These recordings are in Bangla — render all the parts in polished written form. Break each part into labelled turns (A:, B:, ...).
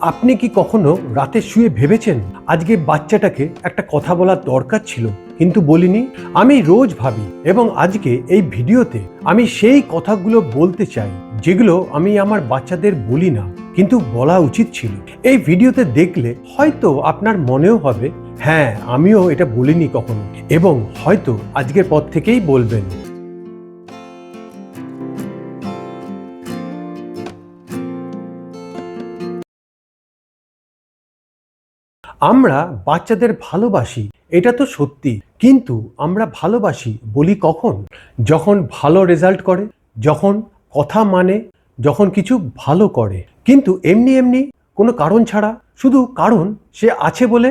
A: আপনি কি কখনো রাতে শুয়ে ভেবেছেন আজকে বাচ্চাটাকে একটা কথা বলার দরকার ছিল কিন্তু বলিনি? আমি রোজ ভাবি এবং আজকে এই ভিডিওতে আমি সেই কথাগুলো বলতে চাই যেগুলো আমি আমার বাচ্চাদের বলি না কিন্তু বলা উচিত ছিল। এই ভিডিওতে দেখলে হয়তো আপনার মনেও হবে হ্যাঁ আমিও এটা বলিনি কখনো, এবং হয়তো আজকের পর থেকেই বলবেন। আমরা বাচ্চাদের ভালোবাসি, এটা তো সত্যি, কিন্তু আমরা ভালোবাসি বলি কখন? যখন ভালো রেজাল্ট করে, যখন কথা মানে, যখন কিছু ভালো করে, কিন্তু এমনি এমনি কোনো কারণ ছাড়া, শুধু কারণ সে আছে বলে।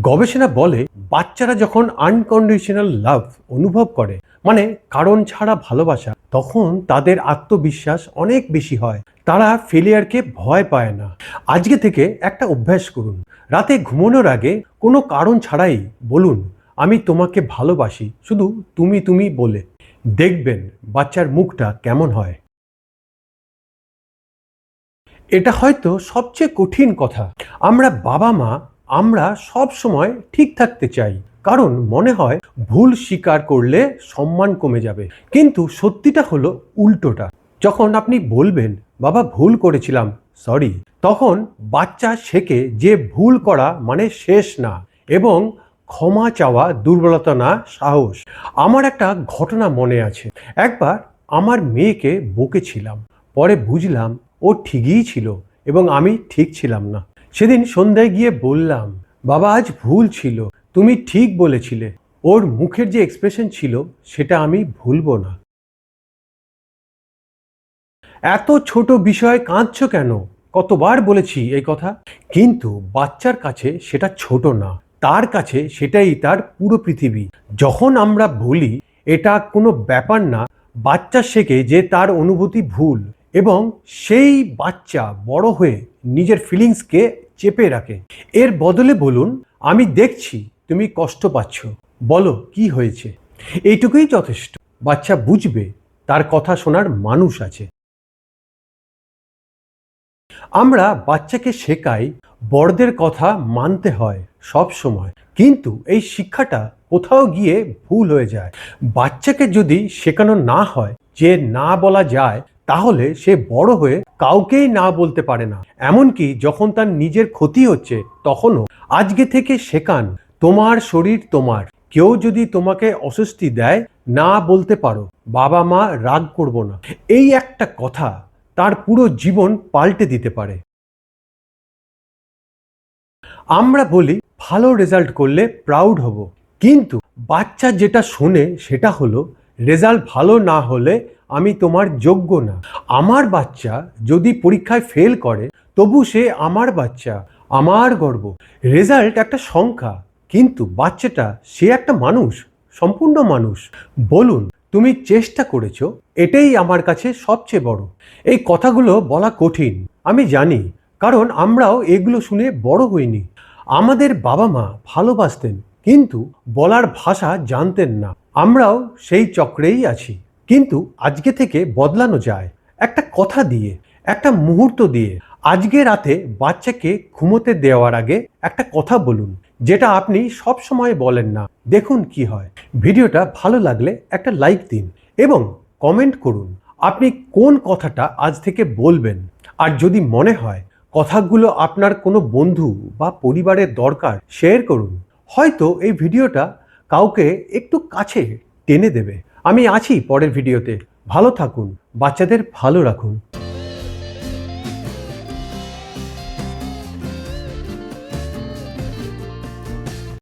A: গবেষণা বলে বাচ্চারা যখন আনকন্ডিশনাল লাভ অনুভব করে, মানে কারণ ছাড়া ভালোবাসা, তখন তাদের আত্মবিশ্বাস অনেক বেশি হয়। তারা ফেলিয়ারকে ভয় পায় না। আজকে থেকে একটা অভ্যাস করুন, রাতে ঘুমানোর আগে কোনো কারণ ছাড়াই বলুন আমি তোমাকে ভালোবাসি, শুধু তুমি তুমি বলে। দেখবেন বাচ্চার মুখটা কেমন হয়। এটা হয়তো সবচেয়ে কঠিন কথা। আমরা বাবা মা, আমরা সব সময় ঠিক থাকতে চাই, কারণ মনে হয় ভুল স্বীকার করলে সম্মান কমে যাবে। কিন্তু সত্যিটা হলো উল্টোটা। যখন আপনি বলবেন বাবা ভুল করেছিলাম, সরি, তখন বাচ্চা শেখে যে ভুল করা মানে শেষ না, এবং ক্ষমা চাওয়া দুর্বলতা না, সাহস। আমার একটা ঘটনা মনে আছে। একবার আমার মেয়েকে বকেছিলাম, পরে বুঝলাম ও ঠিকই ছিল এবং আমি ঠিক ছিলাম না। সেদিন সন্ধ্যায় গিয়ে বললাম বাবা আজ ভুল ছিল, তুমি ঠিক বলেছিলে। ওর মুখের যে এক্সপ্রেশন ছিল সেটা আমি ভুলবো না। এত ছোট বিষয়ে কাঁদছো কেন? কতবার বলেছি এই কথা। কিন্তু বাচ্চার কাছে সেটা ছোট না, তার কাছে সেটাই তার পুরো পৃথিবী। যখন আমরা বলি এটা কোনো ব্যাপার না, বাচ্চা শেখে যে তার অনুভূতি ভুল, এবং সেই বাচ্চা বড় হয়ে নিজের ফিলিংসকে চেপে রাখে। এর বদলে বলুন আমি দেখছি তুমি কষ্ট পাচ্ছ, বলো কি হয়েছে। এইটুকুই যথেষ্ট। বাচ্চা বুঝবে তার কথা শোনার মানুষ আছে। আমরা বাচ্চাকে শেখাই বড়দের কথা মানতে হয় সব সময়, কিন্তু এই শিক্ষাটা কোথাও গিয়ে ভুল হয়ে যায়। বাচ্চাকে যদি শেখানো না হয় যে না বলা যায়, তাহলে সে বড় হয়ে কাউকেই না বলতে পারে না, এমনকি যখন তার নিজের ক্ষতি হচ্ছে তখনও। আজকে থেকে শেখান তোমার শরীর তোমার, কেউ যদি তোমাকে অস্বস্তি দেয় না বলতে পারো, বাবা মা রাগ করব না। এই একটা কথা তার পুরো জীবন পাল্টে দিতে পারে। আমরা বলি ভালো রেজাল্ট করলে প্রাউড হব, কিন্তু বাচ্চা যেটা শোনে সেটা হলো রেজাল্ট ভালো না হলে আমি তোমার যোগ্য না। আমার বাচ্চা যদি পরীক্ষায় ফেল করে, তবু সে আমার বাচ্চা, আমার গর্ব। রেজাল্ট একটা সংখ্যা, কিন্তু বাচ্চাটা সে একটা মানুষ, সম্পূর্ণ মানুষ। বলুন তুমি চেষ্টা করেছো, এটাই আমার কাছে সবচেয়ে বড়। এই কথাগুলো বলা কঠিন আমি জানি, কারণ আমরাও এগুলো শুনে বড় হইনি। আমাদের বাবা মা ভালোবাসতেন, কিন্তু বলার ভাষা জানতেন না। আমরাও সেই চক্রেই আছি, কিন্তু আজকে থেকে বদলানো যায়। একটা কথা দিয়ে, একটা মুহূর্ত দিয়ে। আজকে রাতে বাচ্চাকে ঘুমোতে দেওয়ার আগে একটা কথা বলুন, যেটা আপনি সব সময় বলেন না। দেখুন কি হয়। ভিডিওটা ভালো লাগলে একটা লাইক দিন এবং কমেন্ট করুন আপনি কোন কথাটা আজ থেকে বলবেন। আর যদি মনে হয় কথাগুলো আপনার কোনো বন্ধু বা পরিবারের দরকার, শেয়ার করুন। হয়তো এই ভিডিওটা কাউকে একটু কাছে টেনে দেবে। আমি আছি পরের ভিডিওতে। ভালো থাকুন, বাচ্চাদের ভালো রাখুন।